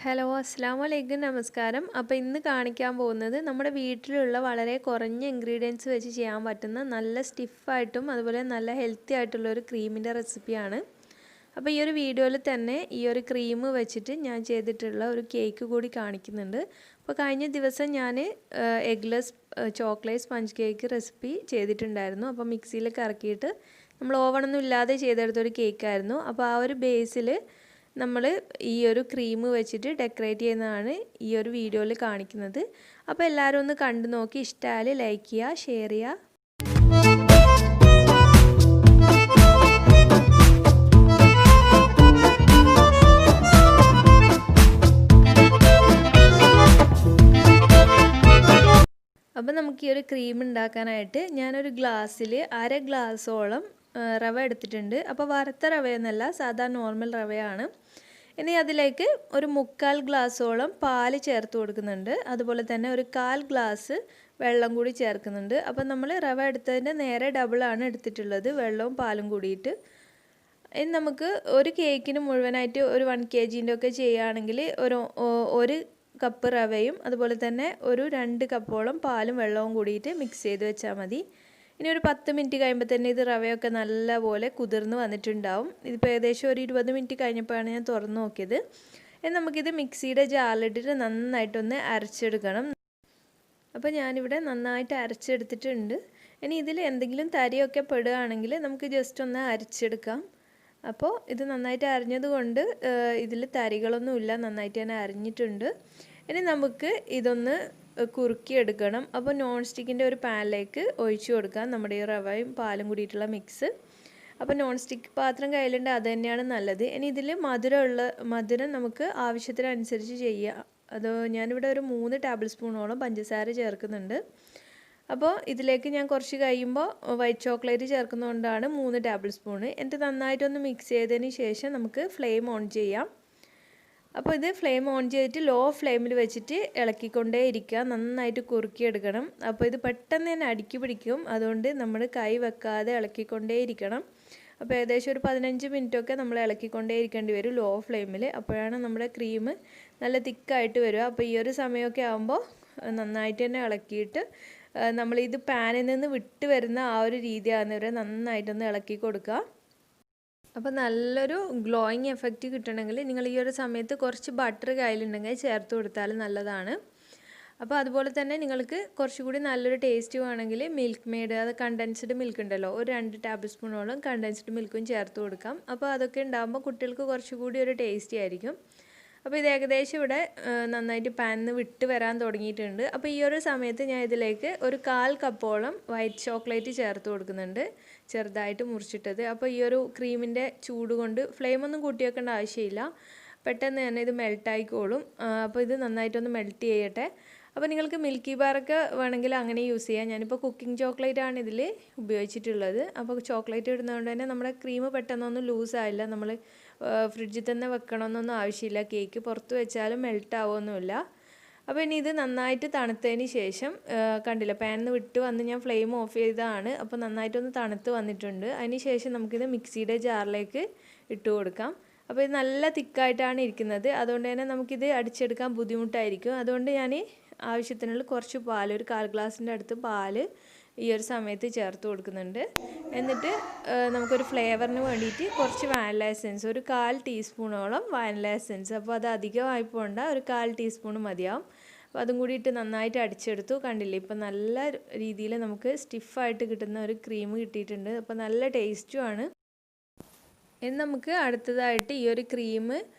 Hello അസ്സാം വലൈക്കും നമസ്കാരം. അപ്പോൾ ഇന്ന് കാണിക്കാൻ പോകുന്നത് നമ്മുടെ വീട്ടിലുള്ള വളരെ കുറഞ്ഞ ഇൻഗ്രീഡിയൻസ് വെച്ച് ചെയ്യാൻ പറ്റുന്ന നല്ല സ്റ്റിഫായിട്ടും അതുപോലെ നല്ല ഹെൽത്തി ആയിട്ടുള്ള ഒരു ക്രീമിൻ്റെ റെസിപ്പിയാണ്. അപ്പോൾ ഈ ഒരു വീഡിയോയിൽ തന്നെ ഈ ഒരു ക്രീം വെച്ചിട്ട് ഞാൻ ചെയ്തിട്ടുള്ള ഒരു കേക്ക് കൂടി കാണിക്കുന്നുണ്ട്. അപ്പോൾ കഴിഞ്ഞ ദിവസം ഞാൻ eggless chocolate sponge cake recipe ചെയ്തിട്ടുണ്ടായിരുന്നു. അപ്പോൾ മിക്സിയിൽ കറക്കിയിട്ട് നമ്മൾ ഓവണൊന്നും ഇല്ലാതെ ചെയ്തെടുത്തൊരു കേക്കായിരുന്നു. അപ്പോൾ ആ ഒരു ബേസിൽ നമ്മൾ ഈ ഒരു ക്രീം വെച്ചിട്ട് ഡെക്കറേറ്റ് ചെയ്യുന്നതാണ് ഈ ഒരു വീഡിയോയിൽ കാണിക്കുന്നത്. അപ്പോൾ എല്ലാവരും ഒന്ന് കണ്ടു നോക്കി ഇഷ്ടമായാൽ ലൈക്ക് ചെയ്യുക, ഷെയർ ചെയ്യുക. അപ്പോൾ നമുക്ക് ഈ ഒരു ക്രീം ഉണ്ടാക്കാനായിട്ട് ഞാനൊരു ഗ്ലാസ്സിൽ 1/2 ഗ്ലാസ്സോളം റവ എടുത്തിട്ടുണ്ട്. അപ്പോൾ വറുത്ത റവയൊന്നുമല്ല, സാധാ നോർമൽ റവയാണ്. ഇനി അതിലേക്ക് ഒരു 3/4 ഗ്ലാസ്സോളം പാല് ചേർത്ത് കൊടുക്കുന്നുണ്ട്. അതുപോലെ തന്നെ ഒരു 1/4 ഗ്ലാസ് വെള്ളം കൂടി ചേർക്കുന്നുണ്ട്. അപ്പോൾ നമ്മൾ റവ എടുത്തതിൻ്റെ നേരെ ഡബിളാണ് എടുത്തിട്ടുള്ളത്, വെള്ളവും പാലും കൂടിയിട്ട്. ഇനി നമുക്ക് ഒരു കേക്കിന് മുഴുവനായിട്ട് ഒരു 1 kg ഒക്കെ ചെയ്യുകയാണെങ്കിൽ ഒരു കപ്പ് റവയും അതുപോലെ തന്നെ ഒരു 2 കപ്പോളം പാലും വെള്ളവും കൂടിയിട്ട് മിക്സ് ചെയ്ത് വെച്ചാൽ മതി. ഇനി ഒരു 10 മിനിറ്റ് കഴിയുമ്പോൾ തന്നെ ഇത് റവയൊക്കെ നല്ലപോലെ കുതിർന്ന് വന്നിട്ടുണ്ടാവും. ഇതിപ്പോൾ ഏകദേശം ഒരു 20 മിനിറ്റ് കഴിഞ്ഞപ്പോഴാണ് ഞാൻ തുറന്ന് നോക്കിയത്. ഇനി നമുക്കിത് മിക്സിയുടെ ജാറിലിട്ടിട്ട് നന്നായിട്ടൊന്ന് അരച്ചെടുക്കണം. അപ്പോൾ ഞാനിവിടെ നന്നായിട്ട് അരച്ചെടുത്തിട്ടുണ്ട്. ഇനി ഇതിൽ എന്തെങ്കിലും തരിയൊക്കെ പെടുകയാണെങ്കിൽ നമുക്ക് ജസ്റ്റ് ഒന്ന് അരച്ചെടുക്കാം. അപ്പോൾ ഇത് നന്നായിട്ട് അരിഞ്ഞത് കൊണ്ട് ഇതിൽ തരികളൊന്നുമില്ല, നന്നായിട്ട് തന്നെ അരിഞ്ഞിട്ടുണ്ട്. ഇനി നമുക്ക് ഇതൊന്ന് കുറുക്കിയെടുക്കണം. അപ്പോൾ നോൺ സ്റ്റിക്കിൻ്റെ ഒരു പാനിലേക്ക് ഒഴിച്ചു കൊടുക്കാം നമ്മുടെ ഈ റവയും പാലും കൂടിയിട്ടുള്ള മിക്സ്. അപ്പോൾ നോൺ സ്റ്റിക്ക് പാത്രം കയ്യിലുണ്ട്, അത് തന്നെയാണ് നല്ലത്. ഇനി ഇതിൽ മധുരം നമുക്ക് ആവശ്യത്തിനനുസരിച്ച് ചെയ്യാം. അത് ഞാനിവിടെ ഒരു 3 ടേബിൾ സ്പൂണോളം പഞ്ചസാര ചേർക്കുന്നുണ്ട്. അപ്പോൾ ഇതിലേക്ക് ഞാൻ കുറച്ച് കഴിയുമ്പോൾ വൈറ്റ് ചോക്ലേറ്റ് ചേർക്കുന്നതുകൊണ്ടാണ് 3 ടേബിൾ സ്പൂണ്. എന്നിട്ട് നന്നായിട്ടൊന്ന് മിക്സ് ചെയ്തതിന് ശേഷം നമുക്ക് ഫ്ലെയിം ഓൺ ചെയ്യാം. അപ്പോൾ ഇത് ഫ്ലെയിം ഓൺ ചെയ്തിട്ട് ലോ ഫ്ലെയിമിൽ വെച്ചിട്ട് ഇളക്കിക്കൊണ്ടേ ഇരിക്കുക, നന്നായിട്ട് കുറുക്കിയെടുക്കണം. അപ്പോൾ ഇത് പെട്ടെന്ന് തന്നെ അടുക്കി പിടിക്കും, അതുകൊണ്ട് നമ്മൾ കൈ വെക്കാതെ ഇളക്കിക്കൊണ്ടേ ഇരിക്കണം. അപ്പോൾ ഏകദേശം ഒരു 15 മിനിറ്റൊക്കെ നമ്മൾ ഇളക്കിക്കൊണ്ടേ ഇരിക്കേണ്ടി വരും ലോ ഫ്ലെയിമിൽ. അപ്പോഴാണ് നമ്മുടെ ക്രീം നല്ല തിക്കായിട്ട് വരിക. അപ്പോൾ ഈ ഒരു സമയമൊക്കെ ആകുമ്പോൾ നന്നായിട്ട് തന്നെ ഇളക്കിയിട്ട് നമ്മളിത് പാനിൽ നിന്ന് വിട്ട് വരുന്ന ആ ഒരു രീതിയാകുന്നവരെ നന്നായിട്ടൊന്ന് ഇളക്കി കൊടുക്കുക. അപ്പോൾ നല്ലൊരു ഗ്ലോയിങ് എഫക്റ്റ് കിട്ടണമെങ്കിൽ നിങ്ങൾ ഈ ഒരു സമയത്ത് കുറച്ച് ബട്ടർ കയ്യിലുണ്ടെങ്കിൽ ചേർത്ത് കൊടുത്താൽ നല്ലതാണ്. അപ്പോൾ അതുപോലെ തന്നെ നിങ്ങൾക്ക് കുറച്ചുകൂടി നല്ലൊരു ടേസ്റ്റ് വേണമെങ്കിൽ മിൽക്ക് മെയ്ഡ്, അത് കണ്ടൻസ്ഡ് മിൽക്ക് ഉണ്ടല്ലോ, ഒരു 2 ടേബിൾ സ്പൂണോളം കണ്ടൻസ്ഡ് മിൽക്കും ചേർത്ത് കൊടുക്കാം. അപ്പോൾ അതൊക്കെ ഉണ്ടാകുമ്പോൾ കുട്ടികൾക്ക് കുറച്ചുകൂടി ഒരു ടേസ്റ്റി ആയിരിക്കും. അപ്പോൾ ഇത് ഏകദേശം ഇവിടെ നന്നായിട്ട് പാനിൽ വിട്ട് വരാൻ തുടങ്ങിയിട്ടുണ്ട്. അപ്പോൾ ഈ ഒരു സമയത്ത് ഞാൻ ഇതിലേക്ക് ഒരു 1/4 കപ്പോളം വൈറ്റ് ചോക്ലേറ്റ് ചേർത്ത് കൊടുക്കുന്നുണ്ട്, ചെറുതായിട്ട് മുറിച്ചിട്ടത്. അപ്പോൾ ഈ ഒരു ക്രീമിൻ്റെ ചൂട് കൊണ്ട് ഫ്ലെയിമൊന്നും കൂട്ടി വെക്കേണ്ട ആവശ്യമില്ല, പെട്ടെന്ന് തന്നെ ഇത് മെൽട്ടായിക്കോളും. അപ്പോൾ ഇത് നന്നായിട്ടൊന്ന് മെൽറ്റ് ചെയ്യട്ടെ. അപ്പോൾ നിങ്ങൾക്ക് മിൽക്കി ബാറൊക്കെ വേണമെങ്കിൽ അങ്ങനെ യൂസ് ചെയ്യാം. ഞാനിപ്പോൾ കുക്കിംഗ് ചോക്ലേറ്റ് ആണ് ഇതിൽ ഉപയോഗിച്ചിട്ടുള്ളത്. അപ്പോൾ ചോക്ലേറ്റ് ഇടുന്നതുകൊണ്ട് തന്നെ നമ്മുടെ ക്രീം പെട്ടെന്നൊന്നും ലൂസായില്ല. നമ്മൾ ഫ്രിഡ്ജിൽ തന്നെ വെക്കണമെന്നൊന്നും ആവശ്യമില്ല, കേക്ക് പുറത്ത് വെച്ചാലും മെൽറ്റ് ആവുമൊന്നുമില്ല. അപ്പോൾ ഇനി ഇത് നന്നായിട്ട് തണുത്തതിന് ശേഷം കണ്ടില്ല, പാനിൽ വിട്ട് വന്ന് ഞാൻ ഫ്ലെയിം ഓഫ് ചെയ്തതാണ്. അപ്പോൾ നന്നായിട്ടൊന്ന് തണുത്ത് വന്നിട്ടുണ്ട്. അതിന് ശേഷം നമുക്കിത് മിക്സിയുടെ ജാറിലേക്ക് ഇട്ട് കൊടുക്കാം. അപ്പോൾ ഇത് നല്ല തിക്കായിട്ടാണ് ഇരിക്കുന്നത്, അതുകൊണ്ട് തന്നെ നമുക്കിത് അടിച്ചെടുക്കാൻ ബുദ്ധിമുട്ടായിരിക്കും. അതുകൊണ്ട് ഞാൻ ആവശ്യത്തിനുള്ള കുറച്ച് പാൽ, ഒരു 1/4 ഗ്ലാസിൻ്റെ അടുത്ത് പാൽ ഈ ഒരു സമയത്ത് ചേർത്ത് കൊടുക്കുന്നുണ്ട്. എന്നിട്ട് നമുക്കൊരു ഫ്ലേവറിന് വേണ്ടിയിട്ട് കുറച്ച് വാനില എസെൻസ്, ഒരു 1/4 ടീസ്പൂണോളം വാനില എസെൻസ്. അപ്പോൾ അത് അധികമായി പോകണ്ട, ഒരു 1/4 ടീസ്പൂൺ മതിയാവും. അപ്പോൾ അതും കൂടി ഇട്ട് നന്നായിട്ട് അടിച്ചെടുത്തു. കണ്ടില്ലേ, ഇപ്പോൾ നല്ല രീതിയിൽ നമുക്ക് സ്റ്റിഫായിട്ട് കിട്ടുന്ന ഒരു ക്രീം കിട്ടിയിട്ടുണ്ട്. അപ്പോൾ നല്ല ടേസ്റ്റുമാണ്. ഇനി നമുക്ക് അടുത്തതായിട്ട് ഈ ഒരു ക്രീം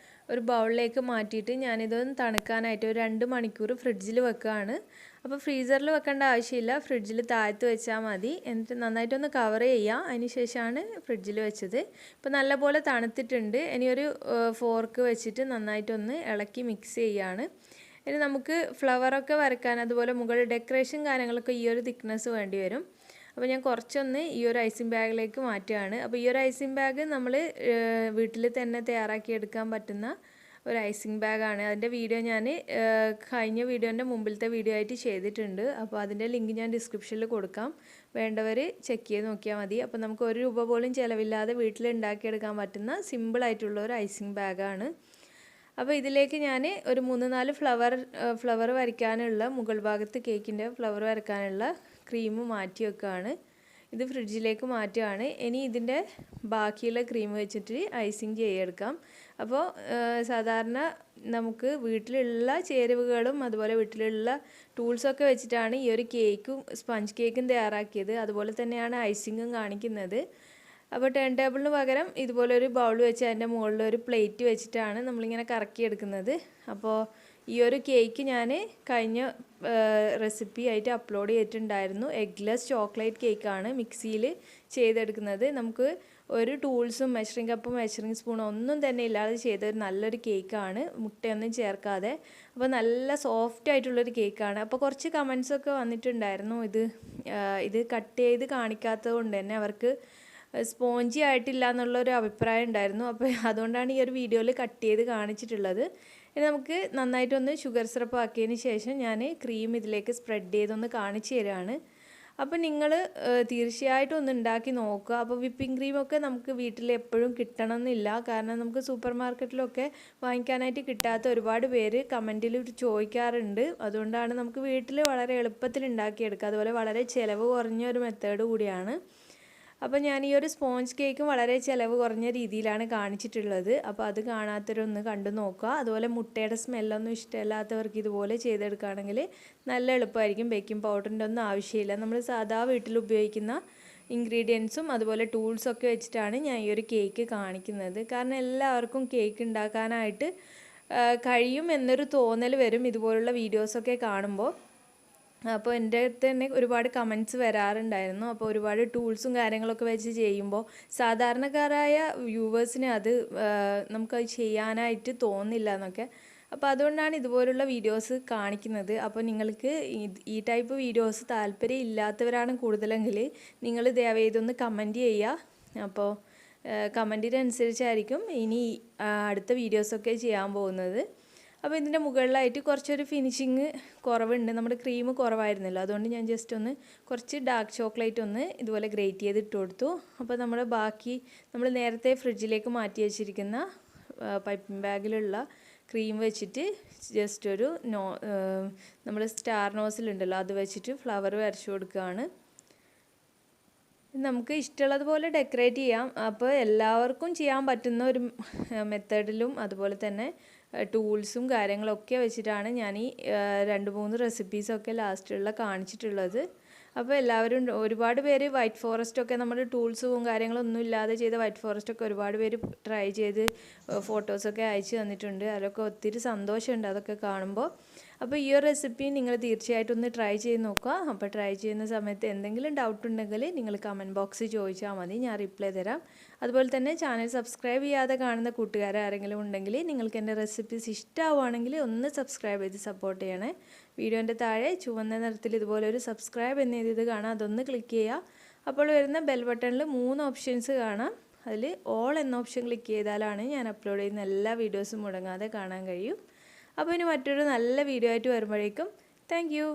ഒരു ബൗളിലേക്ക് മാറ്റിയിട്ട് ഞാനിതൊന്ന് തണുക്കാനായിട്ട് ഒരു 2 മണിക്കൂർ ഫ്രിഡ്ജിൽ വെക്കുകയാണ്. അപ്പോൾ ഫ്രീസറിൽ വെക്കേണ്ട ആവശ്യമില്ല, ഫ്രിഡ്ജിൽ താഴ്ത്ത് വെച്ചാൽ മതി. എന്നിട്ട് നന്നായിട്ടൊന്ന് കവർ ചെയ്യാം. അതിന് ശേഷമാണ് ഫ്രിഡ്ജിൽ വെച്ചത്. ഇപ്പോൾ നല്ലപോലെ തണുത്തിട്ടുണ്ട്. ഇനി ഒരു ഫോർക്ക് വെച്ചിട്ട് നന്നായിട്ടൊന്ന് ഇളക്കി മിക്സ് ചെയ്യുകയാണ്. ഇനി നമുക്ക് ഫ്ലവറൊക്കെ വരയ്ക്കാൻ, അതുപോലെ മുകളിൽ ഡെക്കറേഷൻ കാര്യങ്ങളൊക്കെ ഈ ഒരു തിക്നെസ് വേണ്ടി വരും. അപ്പോൾ ഞാൻ കുറച്ചൊന്ന് ഈ ഒരു ഐസിങ് ബാഗിലേക്ക് മാറ്റുകയാണ്. അപ്പോൾ ഈ ഒരു ഐസിങ് ബാഗ് നമ്മൾ വീട്ടിൽ തന്നെ തയ്യാറാക്കിയെടുക്കാൻ പറ്റുന്ന ഒരു ഐസിങ് ബാഗാണ്. അതിൻ്റെ വീഡിയോ ഞാൻ കഴിഞ്ഞ വീഡിയോൻ്റെ മുമ്പിലത്തെ വീഡിയോ ആയിട്ട് ചെയ്തിട്ടുണ്ട്. അപ്പോൾ അതിൻ്റെ ലിങ്ക് ഞാൻ ഡിസ്ക്രിപ്ഷനിൽ കൊടുക്കാം, വേണ്ടവർ ചെക്ക് ചെയ്ത് നോക്കിയാൽ മതി. അപ്പോൾ നമുക്ക് 1 രൂപ പോലും ചിലവില്ലാതെ വീട്ടിൽ ഉണ്ടാക്കിയെടുക്കാൻ പറ്റുന്ന സിമ്പിളായിട്ടുള്ള ഒരു ഐസിങ് ബാഗാണ്. അപ്പോൾ ഇതിലേക്ക് ഞാൻ ഒരു 3-4 ഫ്ലവർ വരയ്ക്കാനുള്ള മുകൾ ഭാഗത്ത് കേക്കിൻ്റെ ഫ്ലവർ വരയ്ക്കാനുള്ള ക്രീം മാറ്റി വെക്കുകയാണ്. ഇത് ഫ്രിഡ്ജിലേക്ക് മാറ്റുകയാണ്. ഇനി ഇതിൻ്റെ ബാക്കിയുള്ള ക്രീം വെച്ചിട്ട് ഐസിങ് ചെയ്തെടുക്കാം. അപ്പോൾ സാധാരണ നമുക്ക് വീട്ടിലുള്ള ചേരുവകളും അതുപോലെ വീട്ടിലുള്ള ടൂൾസൊക്കെ വെച്ചിട്ടാണ് ഈ ഒരു കേക്കും സ്പഞ്ച് കേക്കും തയ്യാറാക്കിയത്. അതുപോലെ തന്നെയാണ് ഐസിങ്ങും കാണിക്കുന്നത്. അപ്പോൾ ടേൺ ടേബിളിന് പകരം ഇതുപോലെ ഒരു ബൗൾ വെച്ച് അതിൻ്റെ മുകളിൽ ഒരു പ്ലേറ്റ് വെച്ചിട്ടാണ് നമ്മളിങ്ങനെ കറക്കിയെടുക്കുന്നത്. അപ്പോൾ ഈ ഒരു കേക്ക് ഞാൻ കഴിഞ്ഞ റെസിപ്പി ആയിട്ട് അപ്ലോഡ് ചെയ്തിട്ടുണ്ടായിരുന്നു. എഗ്ഗ്ലെസ് ചോക്ലേറ്റ് കേക്കാണ് മിക്സിയിൽ ചെയ്തെടുക്കുന്നത്. നമുക്ക് ഒരു ടൂൾസും മെഷറിംഗ് കപ്പും മെഷറിംഗ് സ്പൂണും ഒന്നും തന്നെ ഇല്ലാതെ ചെയ്തൊരു നല്ലൊരു കേക്കാണ്, മുട്ടയൊന്നും ചേർക്കാതെ. അപ്പോൾ നല്ല സോഫ്റ്റ് ആയിട്ടുള്ളൊരു കേക്കാണ്. അപ്പോൾ കുറച്ച് കമൻസൊക്കെ വന്നിട്ടുണ്ടായിരുന്നു, ഇത് കട്ട് ചെയ്ത് കാണിക്കാത്തത് കൊണ്ട് തന്നെ അവർക്ക് സ്പോഞ്ചി ആയിട്ടില്ല എന്നുള്ളൊരു അഭിപ്രായം ഉണ്ടായിരുന്നു. അപ്പോൾ അതുകൊണ്ടാണ് ഈ ഒരു വീഡിയോയിൽ കട്ട് ചെയ്ത് കാണിച്ചിട്ടുള്ളത്. ഇനി നമുക്ക് നന്നായിട്ടൊന്ന് ഷുഗർ സിറപ്പ് ആക്കിയതിന് ശേഷം ഞാൻ ക്രീം ഇതിലേക്ക് സ്പ്രെഡ് ചെയ്തൊന്ന് കാണിച്ചു തരാണ്. അപ്പോൾ നിങ്ങൾ തീർച്ചയായിട്ടും ഒന്ന് ഉണ്ടാക്കി നോക്കുക. അപ്പോൾ വിപ്പിംഗ് ക്രീമൊക്കെ നമുക്ക് വീട്ടിൽ എപ്പോഴും കിട്ടണമെന്നില്ല. കാരണം നമുക്ക് സൂപ്പർ മാർക്കറ്റിലൊക്കെ വാങ്ങിക്കാനായിട്ട് കിട്ടാത്ത ഒരുപാട് പേര് കമൻറ്റിൽ ചോദിക്കാറുണ്ട്. അതുകൊണ്ടാണ് നമുക്ക് വീട്ടിൽ വളരെ എളുപ്പത്തിൽ ഉണ്ടാക്കിയെടുക്കുക. അതുപോലെ വളരെ ചിലവ് കുറഞ്ഞ ഒരു മെത്തേഡ് കൂടിയാണ്. അപ്പോൾ ഞാൻ ഈ ഒരു സ്പോഞ്ച് കേക്കും വളരെ ചിലവ് കുറഞ്ഞ രീതിയിലാണ് കാണിച്ചിട്ടുള്ളത്. അപ്പോൾ അത് കാണാത്തവരൊന്ന് കണ്ടു നോക്കുക. അതുപോലെ മുട്ടയുടെ സ്മെല്ലൊന്നും ഇഷ്ടമില്ലാത്തവർക്ക് ഇതുപോലെ ചെയ്തെടുക്കുകയാണെങ്കിൽ നല്ല എളുപ്പമായിരിക്കും. ബേക്കിംഗ് പൗഡറിൻ്റെ ഒന്നും ആവശ്യമില്ല. നമ്മൾ സാധാ വീട്ടിൽ ഉപയോഗിക്കുന്ന ഇൻഗ്രീഡിയൻസും അതുപോലെ ടൂൾസൊക്കെ വെച്ചിട്ടാണ് ഞാൻ ഈ ഒരു കേക്ക് കാണിക്കുന്നത്. കാരണം എല്ലാവർക്കും കേക്ക് ഉണ്ടാക്കാനായിട്ട് കഴിയും എന്നൊരു തോന്നൽ വരും ഇതുപോലുള്ള വീഡിയോസൊക്കെ കാണുമ്പോൾ. അപ്പോൾ എൻ്റെ അടുത്ത് തന്നെ ഒരുപാട് കമൻറ്റ്സ് വരാറുണ്ടായിരുന്നു. അപ്പോൾ ഒരുപാട് ടൂൾസും കാര്യങ്ങളൊക്കെ വെച്ച് ചെയ്യുമ്പോൾ സാധാരണക്കാരായ വ്യൂവേഴ്സിന് അത് നമുക്കത് ചെയ്യാനായിട്ട് തോന്നില്ല എന്നൊക്കെ. അപ്പോൾ അതുകൊണ്ടാണ് ഇതുപോലുള്ള വീഡിയോസ് കാണിക്കുന്നത്. അപ്പോൾ നിങ്ങൾക്ക് ഈ ടൈപ്പ് വീഡിയോസ് താല്പര്യം ഇല്ലാത്തവരാണ് കൂടുതലെങ്കിൽ നിങ്ങൾ ദയവായി ഇതൊന്ന് കമൻറ്റ് ചെയ്യുക. അപ്പോൾ കമൻറ്റിനനുസരിച്ചായിരിക്കും ഇനി അടുത്ത വീഡിയോസൊക്കെ ചെയ്യാൻ പോകുന്നത്. അപ്പോൾ ഇതിൻ്റെ മുകളിലായിട്ട് കുറച്ചൊരു ഫിനിഷിങ് കുറവുണ്ട്. നമ്മുടെ ക്രീം കുറവായിരുന്നല്ലോ, അതുകൊണ്ട് ഞാൻ ജസ്റ്റ് ഒന്ന് കുറച്ച് ഡാർക്ക് ചോക്ലേറ്റ് ഒന്ന് ഇതുപോലെ ഗ്രേറ്റ് ചെയ്ത് ഇട്ട് കൊടുത്തു. അപ്പോൾ നമ്മൾ നേരത്തെ ഫ്രിഡ്ജിലേക്ക് മാറ്റി വെച്ചിരിക്കുന്ന പൈപ്പിംഗ് ബാഗിലുള്ള ക്രീം വെച്ചിട്ട് ജസ്റ്റ് ഒരു നമ്മൾ സ്റ്റാർ നോസിലുണ്ടല്ലോ അത് വെച്ചിട്ട് ഫ്ലവർ വരച്ചു കൊടുക്കുകയാണ്. നമുക്ക് ഇഷ്ടമുള്ളതുപോലെ ഡെക്കറേറ്റ് ചെയ്യാം. അപ്പോൾ എല്ലാവർക്കും ചെയ്യാൻ പറ്റുന്ന ഒരു മെത്തേഡിലും അതുപോലെ തന്നെ ടൂൾസും കാര്യങ്ങളൊക്കെ വെച്ചിട്ടാണ് ഞാൻ ഈ 2-3 റെസിപ്പീസൊക്കെ ലാസ്റ്റിലുള്ള കാണിച്ചിട്ടുള്ളത്. അപ്പോൾ എല്ലാവരും ഒരുപാട് പേര് വൈറ്റ് ഫോറസ്റ്റൊക്കെ നമ്മുടെ ടൂൾസും കാര്യങ്ങളൊന്നും ഇല്ലാതെ ചെയ്ത വൈറ്റ് ഫോറസ്റ്റൊക്കെ ഒരുപാട് പേര് ട്രൈ ചെയ്ത് ഫോട്ടോസൊക്കെ അയച്ചു തന്നിട്ടുണ്ട്. അതിലൊക്കെ ഒത്തിരി സന്തോഷമുണ്ട് അതൊക്കെ കാണുമ്പോൾ. അപ്പോൾ ഈ ഒരു റെസിപ്പി നിങ്ങൾ തീർച്ചയായിട്ടും ഒന്ന് ട്രൈ ചെയ്ത് നോക്കുക. അപ്പോൾ ട്രൈ ചെയ്യുന്ന സമയത്ത് എന്തെങ്കിലും ഡൗട്ട് ഉണ്ടെങ്കിൽ നിങ്ങൾ കമൻറ്റ് ബോക്സിൽ ചോദിച്ചാൽ മതി, ഞാൻ റിപ്ലൈ തരാം. അതുപോലെ തന്നെ ചാനൽ സബ്സ്ക്രൈബ് ചെയ്യാതെ കാണുന്ന കൂട്ടുകാർ ആരെങ്കിലും ഉണ്ടെങ്കിൽ നിങ്ങൾക്ക് എൻ്റെ റെസിപ്പീസ് ഇഷ്ടമാവുകയാണെങ്കിൽ ഒന്ന് സബ്സ്ക്രൈബ് ചെയ്ത് സപ്പോർട്ട് ചെയ്യണേ. വീഡിയോൻ്റെ താഴെ ചുവന്ന നിറത്തിൽ ഇതുപോലെ ഒരു സബ്സ്ക്രൈബ് എന്ന് എഴുതിയത് കാണാം, അതൊന്ന് ക്ലിക്ക് ചെയ്യുക. അപ്പോൾ വരുന്ന ബെൽ ബട്ടണിൽ 3 ഓപ്ഷൻസ് കാണാം. അതിൽ ഓൾ എന്ന ഓപ്ഷൻ ക്ലിക്ക് ചെയ്താലാണ് ഞാൻ അപ്ലോഡ് ചെയ്യുന്ന എല്ലാ വീഡിയോസും മുടങ്ങാതെ കാണാൻ കഴിയും. അപ്പോൾ ഇനി മറ്റൊരു നല്ല വീഡിയോ ആയിട്ട് വരുമ്പോഴേക്കും താങ്ക് യു.